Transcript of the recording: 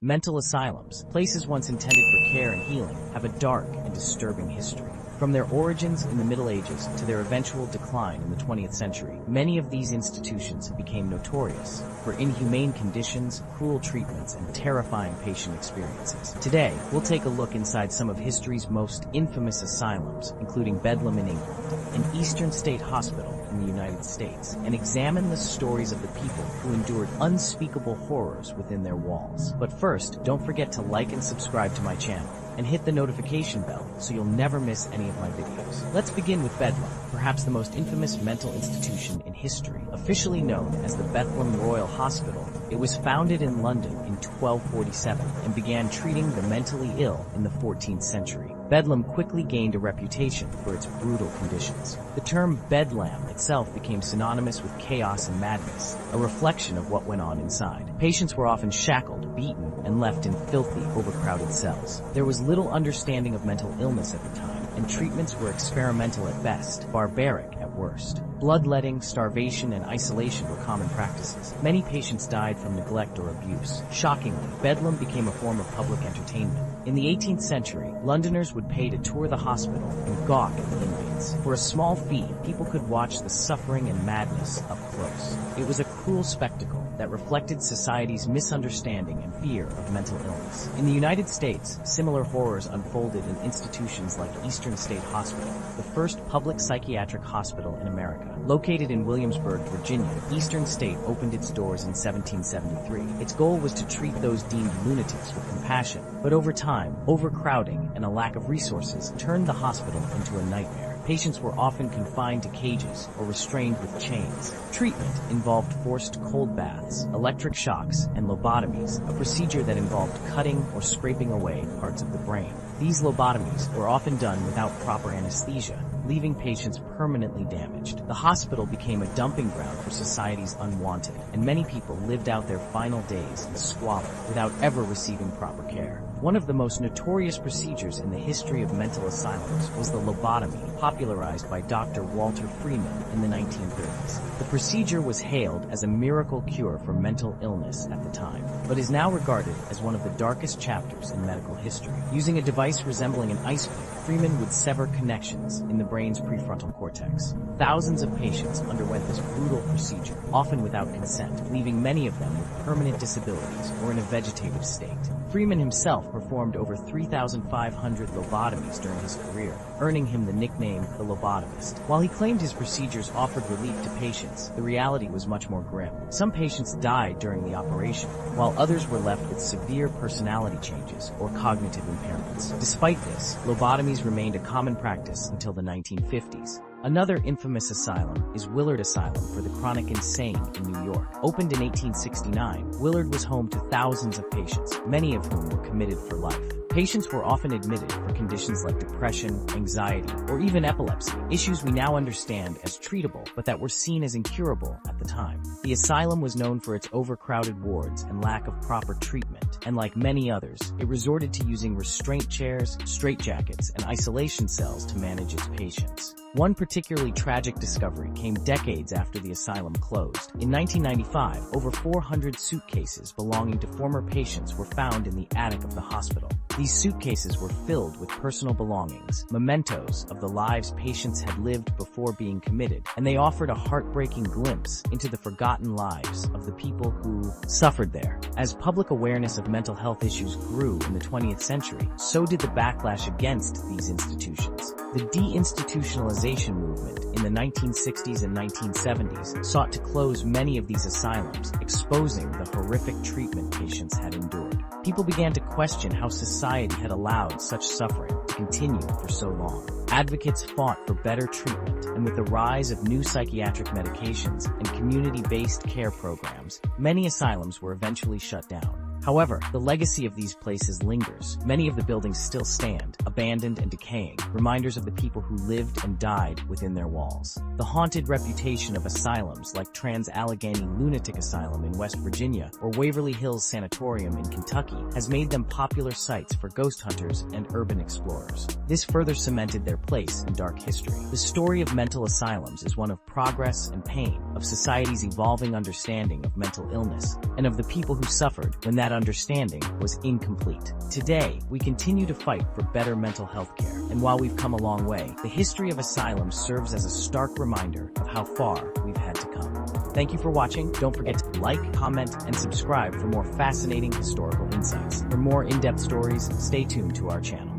Mental asylums, places once intended for care and healing, have a dark and disturbing history. From their origins in the Middle Ages to their eventual decline in the 20th century, many of these institutions became notorious for inhumane conditions, cruel treatments, and terrifying patient experiences. Today, we'll take a look inside some of history's most infamous asylums, including Bedlam in England, an Eastern State Hospital in the United States, and examine the stories of the people who endured unspeakable horrors within their walls. But first, don't forget to like and subscribe to my channel, and hit the notification bell so you'll never miss any of my videos. Let's begin with Bedlam, perhaps the most infamous mental institution in history. Officially known as the Bedlam Royal Hospital, it was founded in London in 1247 and began treating the mentally ill in the 14th century. Bedlam quickly gained a reputation for its brutal conditions. The term Bedlam itself became synonymous with chaos and madness, a reflection of what went on inside. Patients were often shackled, beaten, and left in filthy, overcrowded cells. There was little understanding of mental illness at the time, and treatments were experimental at best, barbaric at worst. Bloodletting, starvation, and isolation were common practices. Many patients died from neglect or abuse. Shockingly, Bedlam became a form of public entertainment. In the 18th century, Londoners would pay to tour the hospital and gawk at the inmates. For a small fee, people could watch the suffering and madness up close. It was a cruel spectacle that reflected society's misunderstanding and fear of mental illness. In the United States, similar horrors unfolded in institutions like Eastern State Hospital, the first public psychiatric hospital in America. Located in Williamsburg, Virginia, Eastern State opened its doors in 1773. Its goal was to treat those deemed lunatics with compassion, but over time, overcrowding and a lack of resources turned the hospital into a nightmare. Patients were often confined to cages or restrained with chains. Treatment involved forced cold baths, electric shocks, and lobotomies, a procedure that involved cutting or scraping away parts of the brain. These lobotomies were often done without proper anesthesia, leaving patients permanently damaged. The hospital became a dumping ground for society's unwanted, and many people lived out their final days in squalor without ever receiving proper care. One of the most notorious procedures in the history of mental asylums was the lobotomy, popularized by Dr. Walter Freeman in the 1930s. The procedure was hailed as a miracle cure for mental illness at the time, but is now regarded as one of the darkest chapters in medical history. Using a device resembling an ice pick, Freeman would sever connections in the brain's prefrontal cortex. Thousands of patients underwent this brutal procedure, often without consent, leaving many of them with permanent disabilities or in a vegetative state. Freeman himself performed over 3,500 lobotomies during his career, earning him the nickname the lobotomist. While he claimed his procedures offered relief to patients, the reality was much more grim. Some patients died during the operation, while others were left with severe personality changes or cognitive impairments. Despite this, lobotomies remained a common practice until the 1950s. Another infamous asylum is Willard Asylum for the Chronic Insane in New York. Opened in 1869, Willard was home to thousands of patients, many of whom were committed for life. Patients were often admitted for conditions like depression, anxiety, or even epilepsy, issues we now understand as treatable, but that were seen as incurable at the time. The asylum was known for its overcrowded wards and lack of proper treatment, and like many others, it resorted to using restraint chairs, straitjackets, and isolation cells to manage its patients. One particularly tragic discovery came decades after the asylum closed. In 1995, over 400 suitcases belonging to former patients were found in the attic of the hospital. These suitcases were filled with personal belongings, mementos of the lives patients had lived before being committed, and they offered a heartbreaking glimpse into the forgotten lives of the people who suffered there. As public awareness of mental health issues grew in the 20th century, so did the backlash against these institutions. The deinstitutionalization movement in the 1960s and 1970s sought to close many of these asylums, exposing the horrific treatment patients had endured. People began to question how society had allowed such suffering to continue for so long. Advocates fought for better treatment, and with the rise of new psychiatric medications and community-based care programs, many asylums were eventually shut down. However, the legacy of these places lingers. Many of the buildings still stand, abandoned and decaying, reminders of the people who lived and died within their walls. The haunted reputation of asylums like Trans-Allegheny Lunatic Asylum in West Virginia or Waverly Hills Sanatorium in Kentucky has made them popular sites for ghost hunters and urban explorers. This further cemented their place in dark history. The story of mental asylums is one of progress and pain, of society's evolving understanding of mental illness, and of the people who suffered when that understanding was incomplete. Today, we continue to fight for better mental health care, and while we've come a long way, the history of asylums serves as a stark reminder of how far we've had to come. Thank you for watching. Don't forget to like, comment, and subscribe for more fascinating historical insights. For more in-depth stories, stay tuned to our channel.